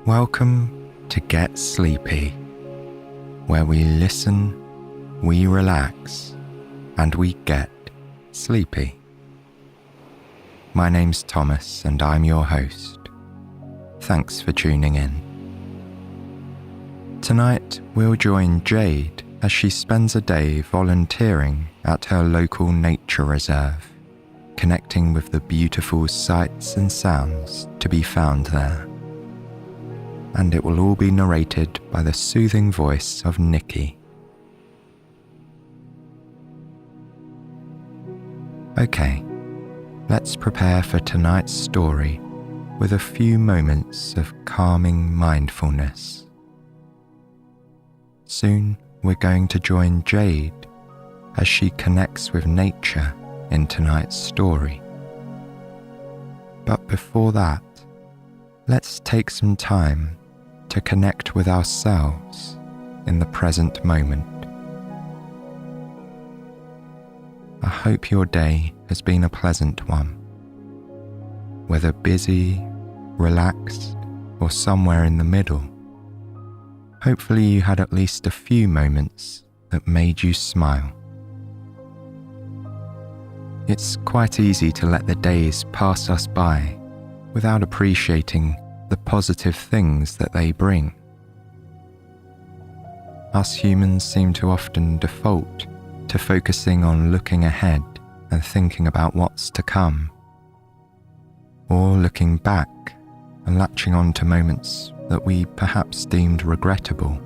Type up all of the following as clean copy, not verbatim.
Welcome to Get Sleepy, where we listen, we relax, and we get sleepy. My name's Thomas and I'm your host. Thanks for tuning in. Tonight we'll join Jade as she spends a day volunteering at her local nature reserve, connecting with the beautiful sights and sounds to be found there. And it will all be narrated by the soothing voice of Nicky. Okay, let's prepare for tonight's story with a few moments of calming mindfulness. Soon we're going to join Jade as she connects with nature in tonight's story. But before that, let's take some time to connect with ourselves in the present moment. I hope your day has been a pleasant one. Whether busy, relaxed, or somewhere in the middle, hopefully you had at least a few moments that made you smile. It's quite easy to let the days pass us by without appreciating the positive things that they bring. Us humans seem to often default to focusing on looking ahead and thinking about what's to come, or looking back and latching on to moments that we perhaps deemed regrettable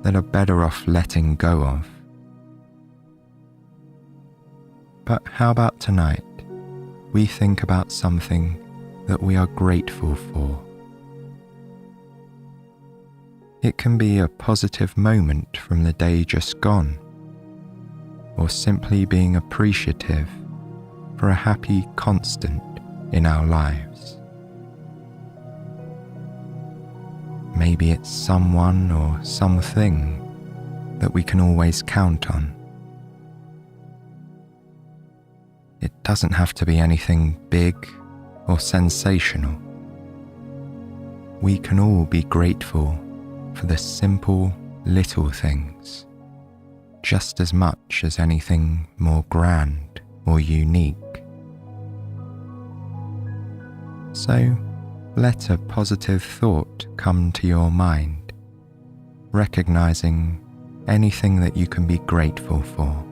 that are better off letting go of. But how about tonight we think about something that we are grateful for? It can be a positive moment from the day just gone, or simply being appreciative for a happy constant in our lives. Maybe it's someone or something that we can always count on. It doesn't have to be anything big or sensational. We can all be grateful for the simple little things, just as much as anything more grand or unique. So let a positive thought come to your mind, recognizing anything that you can be grateful for.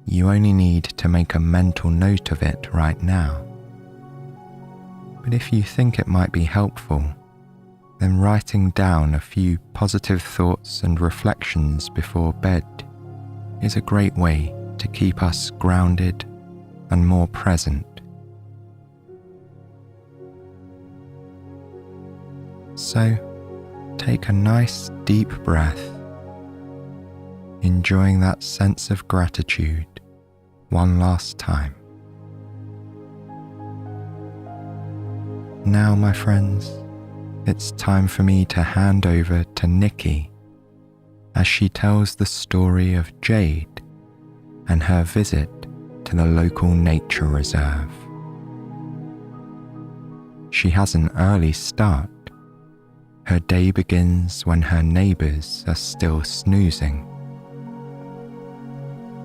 You only need to make a mental note of it right now. But if you think it might be helpful, then writing down a few positive thoughts and reflections before bed is a great way to keep us grounded and more present. So, take a nice deep breath, enjoying that sense of gratitude one last time. Now, my friends, it's time for me to hand over to Nicky as she tells the story of Jade and her visit to the local nature reserve. She has an early start. Her day begins when her neighbours are still snoozing.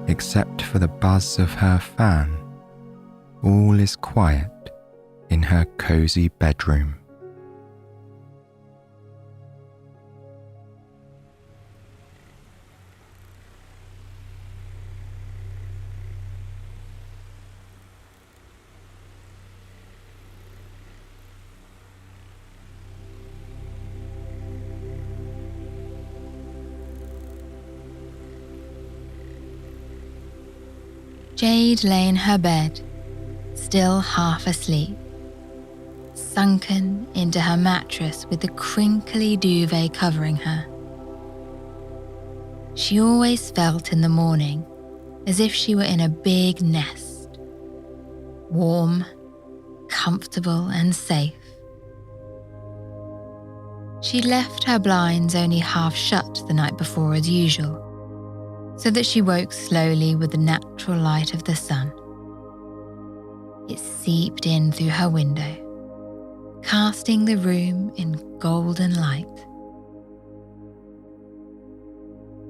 Except for the buzz of her fan, all is quiet in her cozy bedroom. Jade lay in her bed, still half asleep, sunken into her mattress with the crinkly duvet covering her. She always felt in the morning as if she were in a big nest, warm, comfortable and safe. She'd left her blinds only half shut the night before as usual, so that she woke slowly with the natural light of the sun. It seeped in through her window, casting the room in golden light.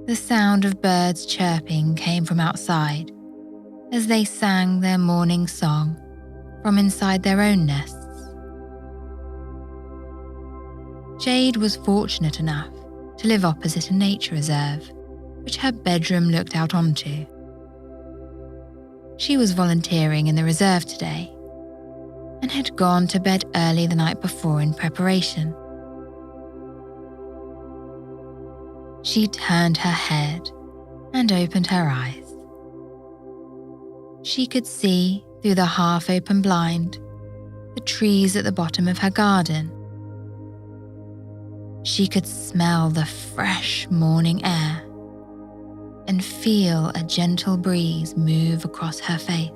The sound of birds chirping came from outside as they sang their morning song from inside their own nests. Jade was fortunate enough to live opposite a nature reserve, which her bedroom looked out onto. She was volunteering in the reserve today and had gone to bed early the night before in preparation. She turned her head and opened her eyes. She could see through the half-open blind the trees at the bottom of her garden. She could smell the fresh morning air and feel a gentle breeze move across her face.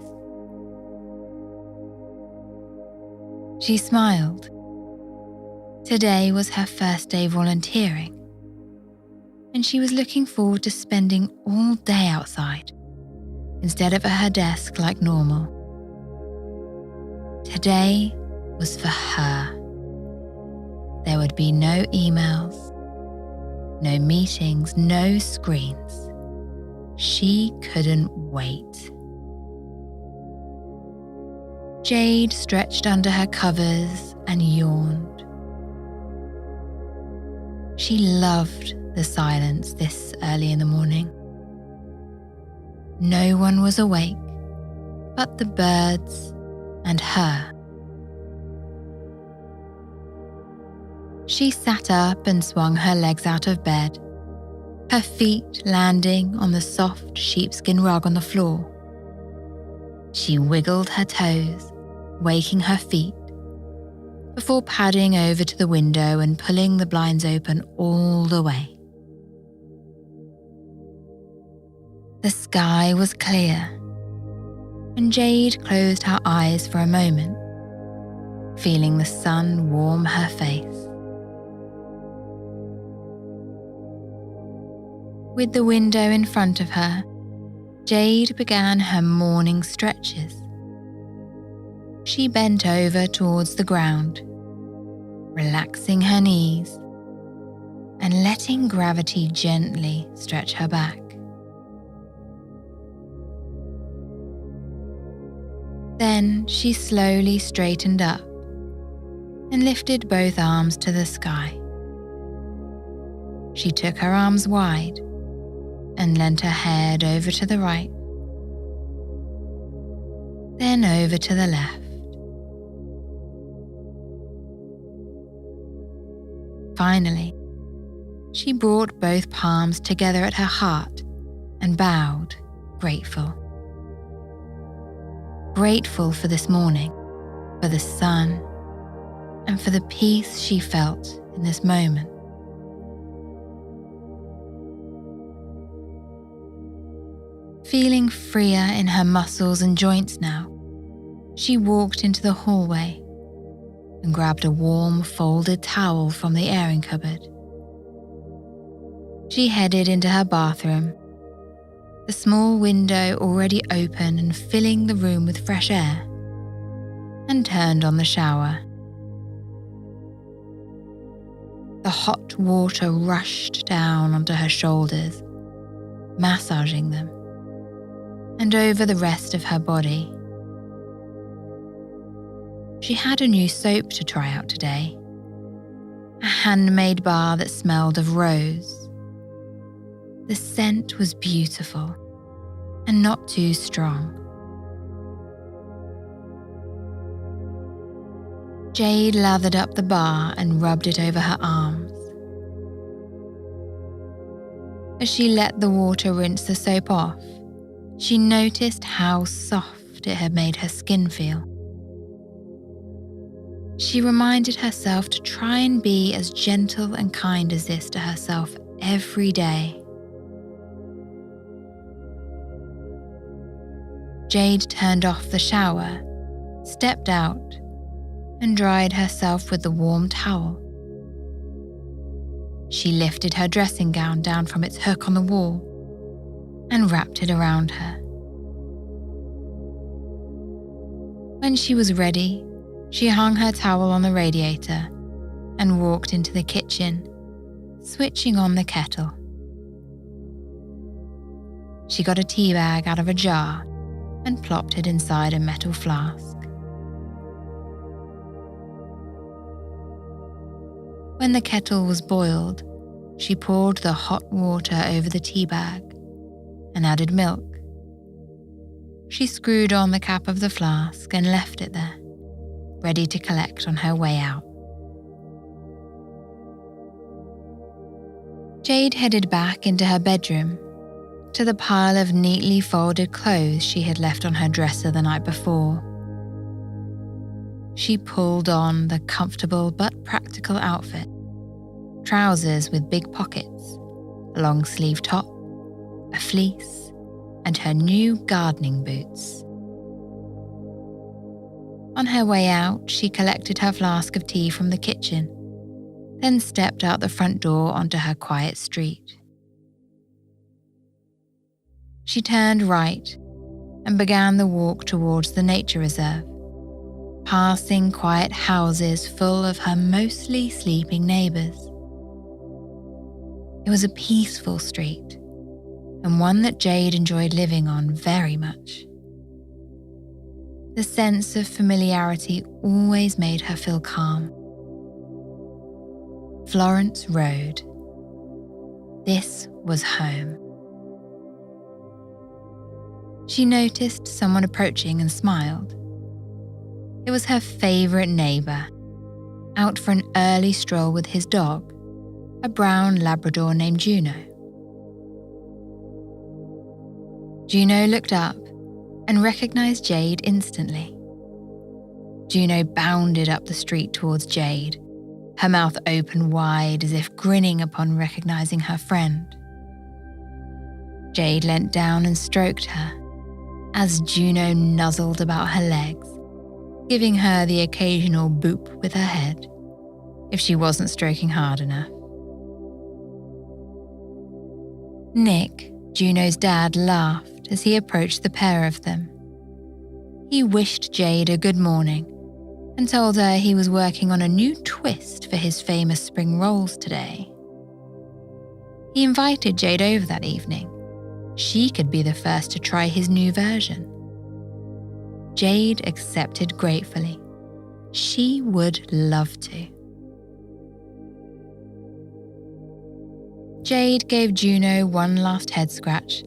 She smiled. Today was her first day volunteering, and she was looking forward to spending all day outside instead of at her desk like normal. Today was for her. There would be no emails, no meetings, no screens. She couldn't wait. Jade stretched under her covers and yawned. She loved the silence this early in the morning. No one was awake but the birds and her. She sat up and swung her legs out of bed, her feet landing on the soft sheepskin rug on the floor. She wiggled her toes, waking her feet, before padding over to the window and pulling the blinds open all the way. The sky was clear, and Jade closed her eyes for a moment, feeling the sun warm her face. With the window in front of her, Jade began her morning stretches. She bent over towards the ground, relaxing her knees and letting gravity gently stretch her back. Then she slowly straightened up and lifted both arms to the sky. She took her arms wide and leant her head over to the right, then over to the left. Finally, she brought both palms together at her heart and bowed, grateful. Grateful for this morning, for the sun, and for the peace she felt in this moment. Feeling freer in her muscles and joints now, she walked into the hallway and grabbed a warm folded towel from the airing cupboard. She headed into her bathroom, the small window already open and filling the room with fresh air, and turned on the shower. The hot water rushed down onto her shoulders, massaging them, and over the rest of her body. She had a new soap to try out today, a handmade bar that smelled of rose. The scent was beautiful and not too strong. Jade lathered up the bar and rubbed it over her arms. As she let the water rinse the soap off, she noticed how soft it had made her skin feel. She reminded herself to try and be as gentle and kind as this to herself every day. Jade turned off the shower, stepped out, and dried herself with the warm towel. She lifted her dressing gown down from its hook on the wall and wrapped it around her. When she was ready, she hung her towel on the radiator and walked into the kitchen, switching on the kettle. She got a tea bag out of a jar and plopped it inside a metal flask. When the kettle was boiled, she poured the hot water over the tea bag and added milk. She screwed on the cap of the flask and left it there, ready to collect on her way out. Jade headed back into her bedroom, to the pile of neatly folded clothes she had left on her dresser the night before. She pulled on the comfortable but practical outfit, trousers with big pockets, a long sleeve top, a fleece, and her new gardening boots. On her way out, she collected her flask of tea from the kitchen, then stepped out the front door onto her quiet street. She turned right and began the walk towards the nature reserve, passing quiet houses full of her mostly sleeping neighbours. It was a peaceful street, and one that Jade enjoyed living on very much. The sense of familiarity always made her feel calm. Florence Road. This was home. She noticed someone approaching and smiled. It was her favourite neighbour, out for an early stroll with his dog, a brown Labrador named Juno. Juno looked up and recognised Jade instantly. Juno bounded up the street towards Jade, her mouth open wide as if grinning upon recognising her friend. Jade leant down and stroked her, as Juno nuzzled about her legs, giving her the occasional boop with her head, if she wasn't stroking hard enough. Nick, Juno's dad, laughed as he approached the pair of them. He wished Jade a good morning and told her he was working on a new twist for his famous spring rolls today. He invited Jade over that evening. She could be the first to try his new version. Jade accepted gratefully. She would love to. Jade gave Juno one last head scratch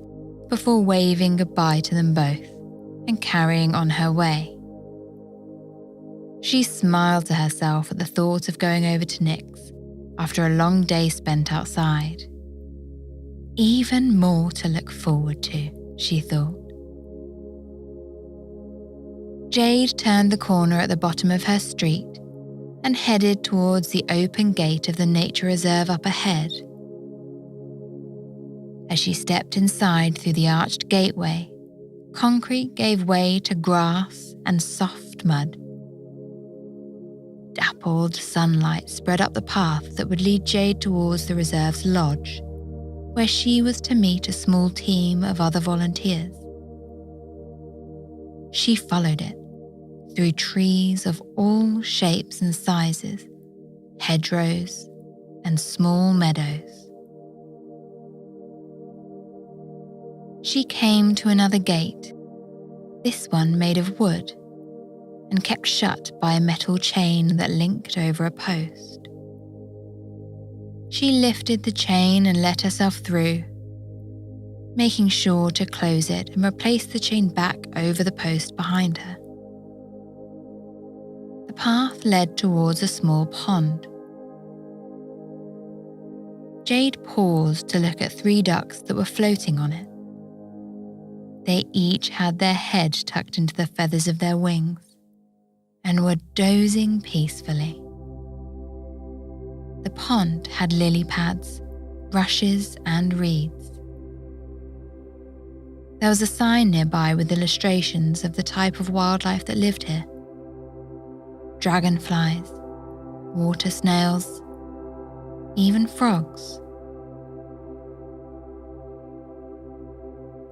before waving goodbye to them both and carrying on her way. She smiled to herself at the thought of going over to Nick's after a long day spent outside. Even more to look forward to, she thought. Jade turned the corner at the bottom of her street and headed towards the open gate of the nature reserve up ahead. As she stepped inside through the arched gateway, concrete gave way to grass and soft mud. Dappled sunlight spread up the path that would lead Jade towards the reserve's lodge, where she was to meet a small team of other volunteers. She followed it through trees of all shapes and sizes, hedgerows, and small meadows. She came to another gate, this one made of wood, and kept shut by a metal chain that linked over a post. She lifted the chain and let herself through, making sure to close it and replace the chain back over the post behind her. The path led towards a small pond. Jade paused to look at 3 ducks that were floating on it. They each had their head tucked into the feathers of their wings and were dozing peacefully. The pond had lily pads, rushes, and reeds. There was a sign nearby with illustrations of the type of wildlife that lived here. Dragonflies, water snails, even frogs.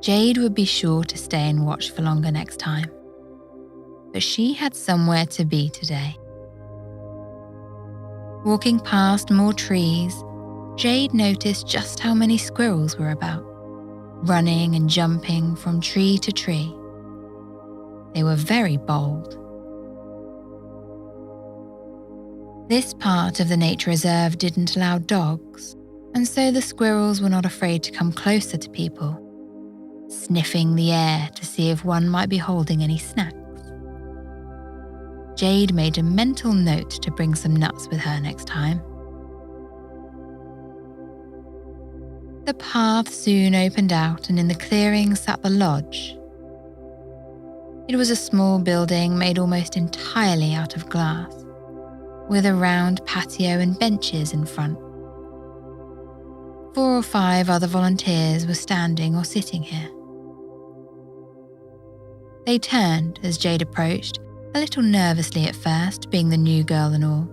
Jade would be sure to stay and watch for longer next time. but she had somewhere to be today. Walking past more trees, Jade noticed just how many squirrels were about, running and jumping from tree to tree. They were very bold. This part of the nature reserve didn't allow dogs, and so the squirrels were not afraid to come closer to people, sniffing the air to see if one might be holding any snacks. Jade made a mental note to bring some nuts with her next time. The path soon opened out, and in the clearing sat the lodge. It was a small building made almost entirely out of glass, with a round patio and benches in front. 4 or 5 other volunteers were standing or sitting here. They turned as Jade approached, a little nervously at first, being the new girl and all,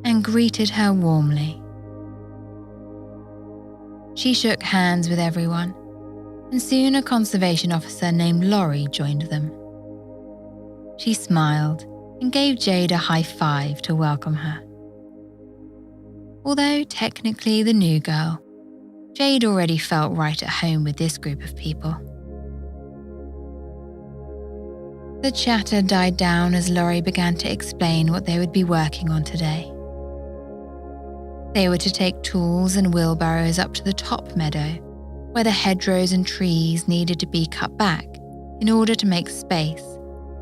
and greeted her warmly. She shook hands with everyone, and soon a conservation officer named Laurie joined them. She smiled and gave Jade a high five to welcome her. Although technically the new girl, Jade already felt right at home with this group of people. The chatter died down as Laurie began to explain what they would be working on today. They were to take tools and wheelbarrows up to the top meadow, where the hedgerows and trees needed to be cut back in order to make space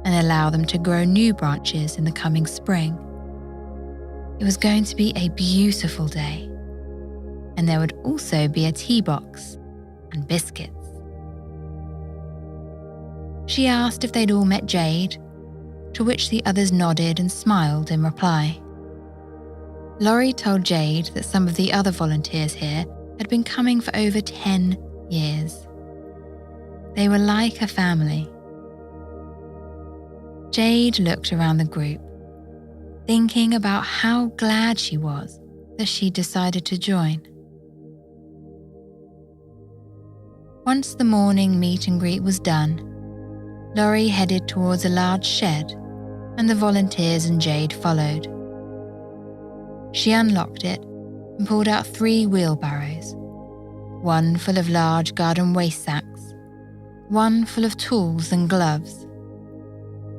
and allow them to grow new branches in the coming spring. It was going to be a beautiful day, and there would also be a tea box and biscuits. She asked if they'd all met Jade, to which the others nodded and smiled in reply. Laurie told Jade that some of the other volunteers here had been coming for over 10 years. They were like a family. Jade looked around the group, thinking about how glad she was that she decided to join. Once the morning meet and greet was done, Laurie headed towards a large shed, and the volunteers and Jade followed. She unlocked it and pulled out 3 wheelbarrows, one full of large garden waste sacks, one full of tools and gloves,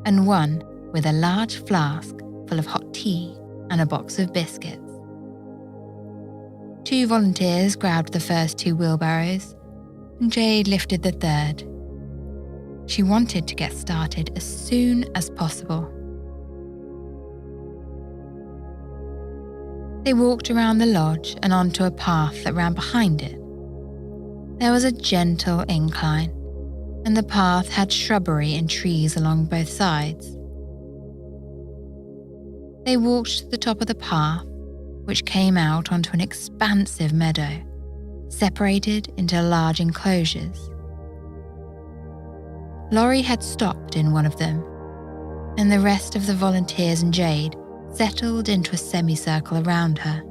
and one with a large flask full of hot tea and a box of biscuits. 2 volunteers grabbed the first 2 wheelbarrows, and Jade lifted the third. She wanted to get started as soon as possible. They walked around the lodge and onto a path that ran behind it. There was a gentle incline, and the path had shrubbery and trees along both sides. They walked to the top of the path, which came out onto an expansive meadow, separated into large enclosures. Laurie had stopped in one of them, and the rest of the volunteers and Jade settled into a semicircle around her.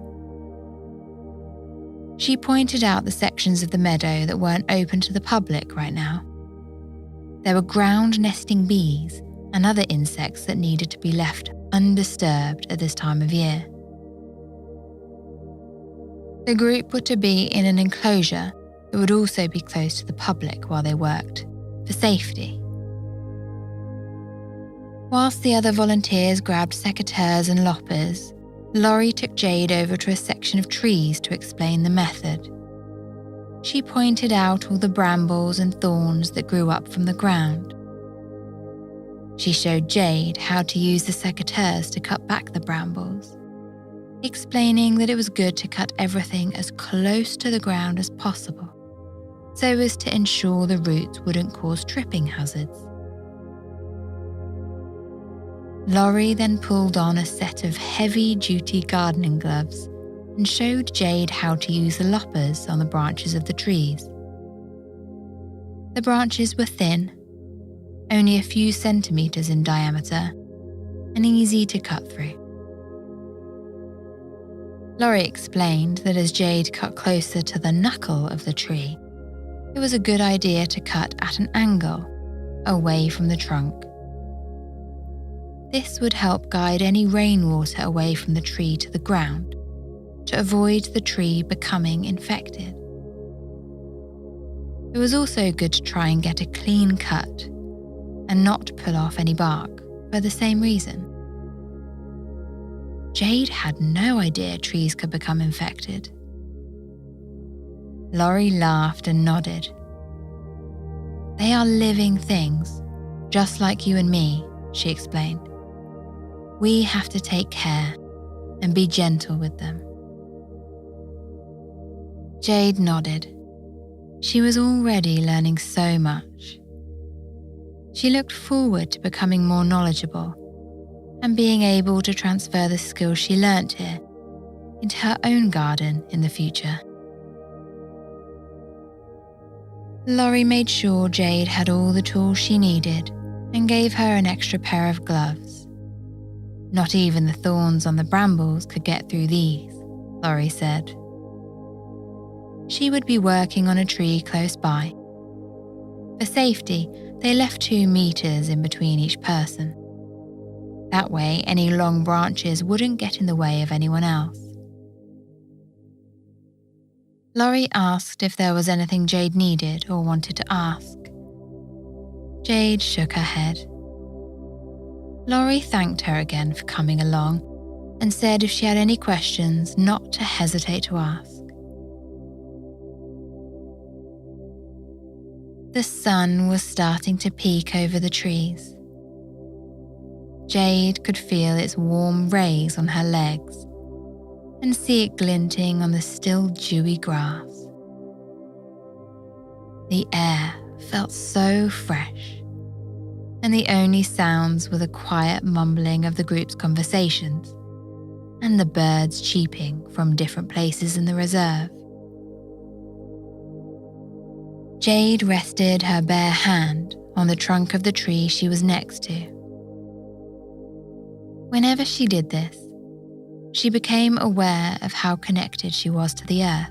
She pointed out the sections of the meadow that weren't open to the public right now. There were ground nesting bees and other insects that needed to be left undisturbed at this time of year. The group were to be in an enclosure that would also be closed to the public while they worked, for safety. Whilst the other volunteers grabbed secateurs and loppers, Laurie took Jade over to a section of trees to explain the method. She pointed out all the brambles and thorns that grew up from the ground. She showed Jade how to use the secateurs to cut back the brambles, explaining that it was good to cut everything as close to the ground as possible, so as to ensure the roots wouldn't cause tripping hazards. Laurie then pulled on a set of heavy-duty gardening gloves and showed Jade how to use the loppers on the branches of the trees. The branches were thin, only a few centimeters in diameter, and easy to cut through. Laurie explained that as Jade cut closer to the knuckle of the tree, it was a good idea to cut at an angle, away from the trunk. This would help guide any rainwater away from the tree to the ground to avoid the tree becoming infected. It was also good to try and get a clean cut and not pull off any bark for the same reason. Jade had no idea trees could become infected. Laurie laughed and nodded. They are living things, just like you and me, she explained. We have to take care and be gentle with them. Jade nodded. She was already learning so much. She looked forward to becoming more knowledgeable and being able to transfer the skills she learnt here into her own garden in the future. Laurie made sure Jade had all the tools she needed and gave her an extra pair of gloves. Not even the thorns on the brambles could get through these, Laurie said. She would be working on a tree close by. For safety, they left 2 meters in between each person. That way, any long branches wouldn't get in the way of anyone else. Laurie asked if there was anything Jade needed or wanted to ask. Jade shook her head. Laurie thanked her again for coming along and said if she had any questions, not to hesitate to ask. The sun was starting to peek over the trees. Jade could feel its warm rays on her legs and see it glinting on the still dewy grass. The air felt so fresh, and the only sounds were the quiet mumbling of the group's conversations and the birds cheeping from different places in the reserve. Jade rested her bare hand on the trunk of the tree she was next to. Whenever she did this, she became aware of how connected she was to the earth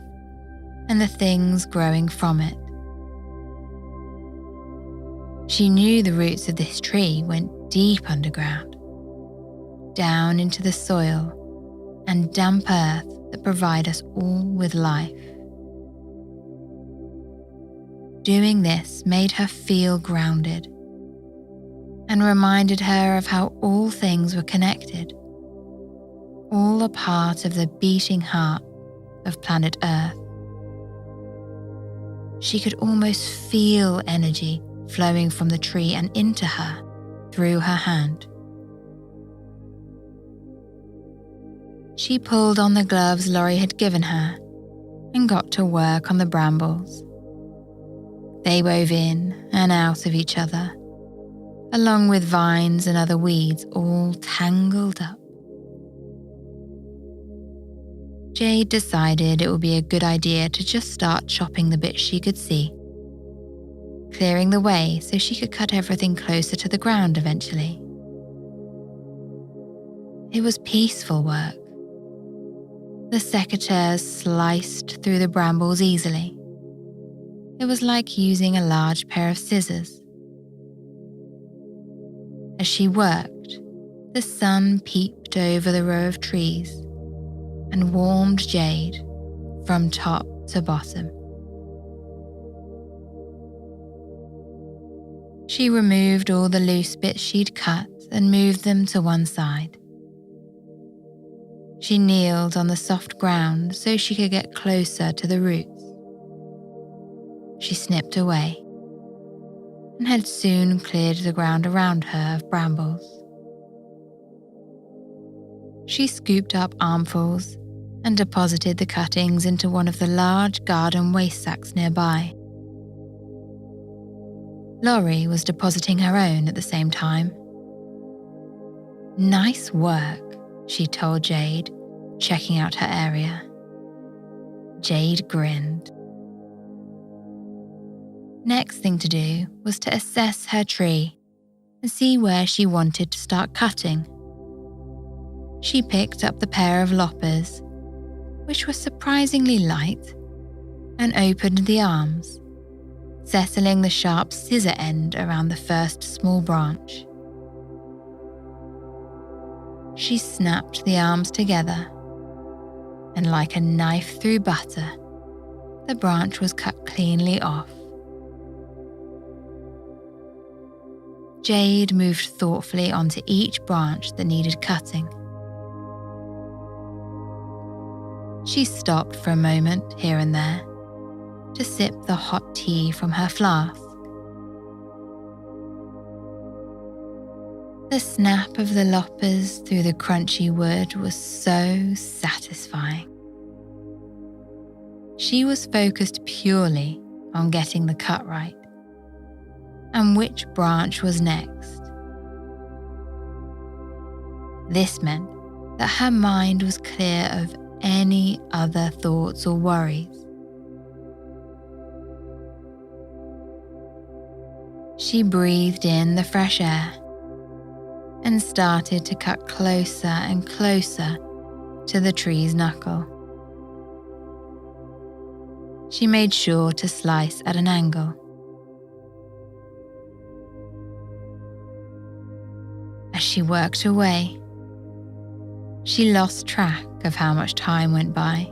and the things growing from it. She knew the roots of this tree went deep underground, down into the soil and damp earth that provide us all with life. Doing this made her feel grounded and reminded her of how all things were connected, all a part of the beating heart of planet Earth. She could almost feel energy flowing from the tree and into her through her hand. She pulled on the gloves Laurie had given her and got to work on the brambles. They wove in and out of each other, along with vines and other weeds all tangled up. Jade decided it would be a good idea to just start chopping the bits she could see, clearing the way so she could cut everything closer to the ground eventually. It was peaceful work. The secateurs sliced through the brambles easily. It was like using a large pair of scissors. As she worked, the sun peeped over the row of trees and warmed Jade from top to bottom. She removed all the loose bits she'd cut and moved them to one side. She kneeled on the soft ground so she could get closer to the roots. She snipped away and had soon cleared the ground around her of brambles. She scooped up armfuls and deposited the cuttings into one of the large garden waste sacks nearby. Laurie was depositing her own at the same time. "Nice work," she told Jade, checking out her area. Jade grinned. Next thing to do was to assess her tree and see where she wanted to start cutting. She picked up the pair of loppers, which were surprisingly light, and opened the arms, settling the sharp scissor end around the first small branch. She snapped the arms together, and like a knife through butter, the branch was cut cleanly off. Jade moved thoughtfully onto each branch that needed cutting. She stopped for a moment here and there to sip the hot tea from her flask. The snap of the loppers through the crunchy wood was so satisfying. She was focused purely on getting the cut right and which branch was next. This meant that her mind was clear of any other thoughts or worries. She breathed in the fresh air and started to cut closer and closer to the tree's knuckle. She made sure to slice at an angle. As she worked away, she lost track of how much time went by.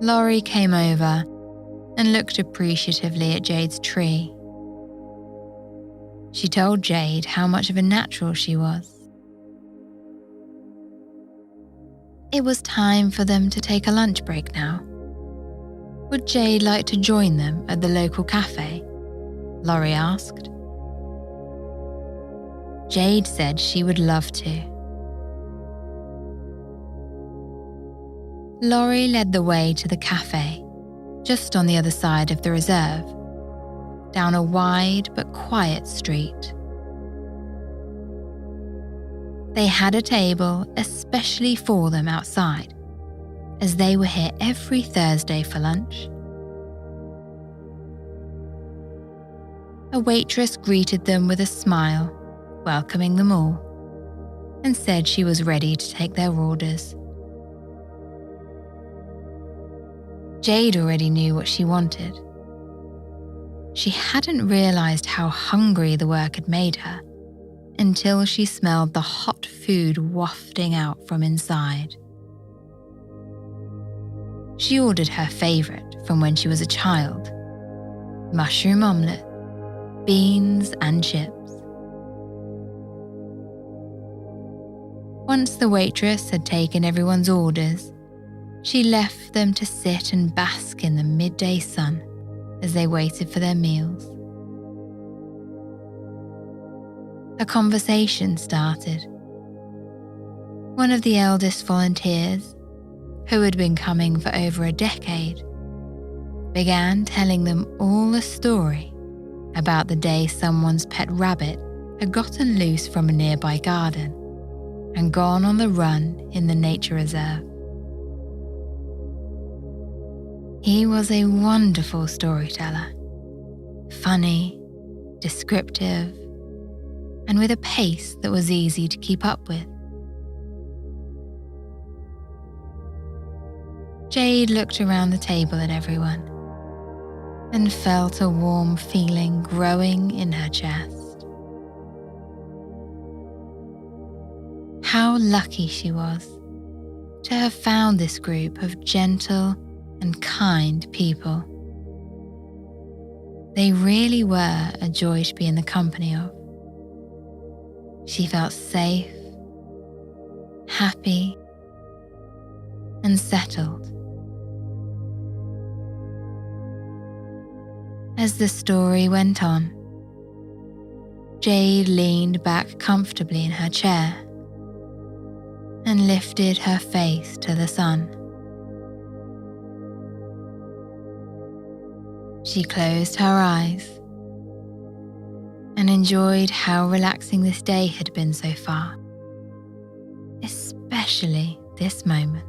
Laurie came over and looked appreciatively at Jade's tree. She told Jade how much of a natural she was. It was time for them to take a lunch break now. Would Jade like to join them at the local cafe? Laurie asked. Jade said she would love to. Laurie led the way to the cafe, just on the other side of the reserve, down a wide but quiet street. They had a table especially for them outside, as they were here every Thursday for lunch. A waitress greeted them with a smile, welcoming them all, and said she was ready to take their orders. Jade already knew what she wanted. She hadn't realized how hungry the work had made her until she smelled the hot food wafting out from inside. She ordered her favorite from when she was a child: mushroom omelette, beans and chips. Once the waitress had taken everyone's orders, she left them to sit and bask in the midday sun as they waited for their meals. A conversation started. One of the eldest volunteers, who had been coming for over a decade, began telling them all a story about the day someone's pet rabbit had gotten loose from a nearby garden and gone on the run in the nature reserve. He was a wonderful storyteller, funny, descriptive, and with a pace that was easy to keep up with. Jade looked around the table at everyone and felt a warm feeling growing in her chest. How lucky she was to have found this group of gentle and kind people. They really were a joy to be in the company of. She felt safe, happy, and settled. As the story went on, Jade leaned back comfortably in her chair and lifted her face to the sun. She closed her eyes and enjoyed how relaxing this day had been so far, especially this moment.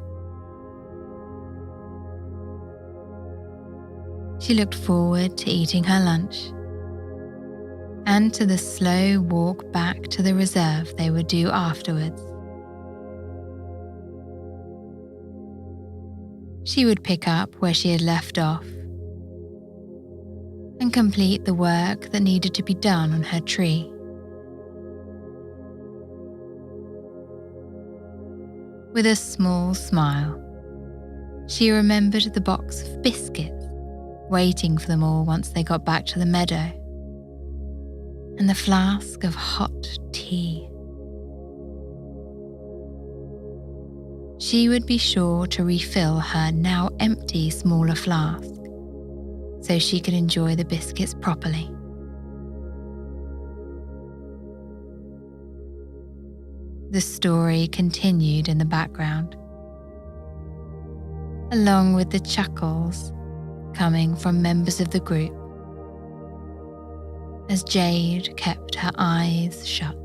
She looked forward to eating her lunch and to the slow walk back to the reserve they would do afterwards. She would pick up where she had left off, and complete the work that needed to be done on her tree. With a small smile, she remembered the box of biscuits waiting for them all once they got back to the meadow, and the flask of hot tea. She would be sure to refill her now empty smaller flask so she could enjoy the biscuits properly. The story continued in the background, along with the chuckles coming from members of the group, as Jade kept her eyes shut.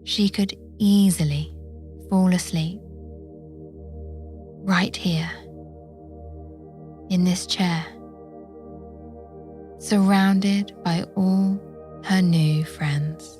She could easily fall asleep right here, in this chair, surrounded by all her new friends.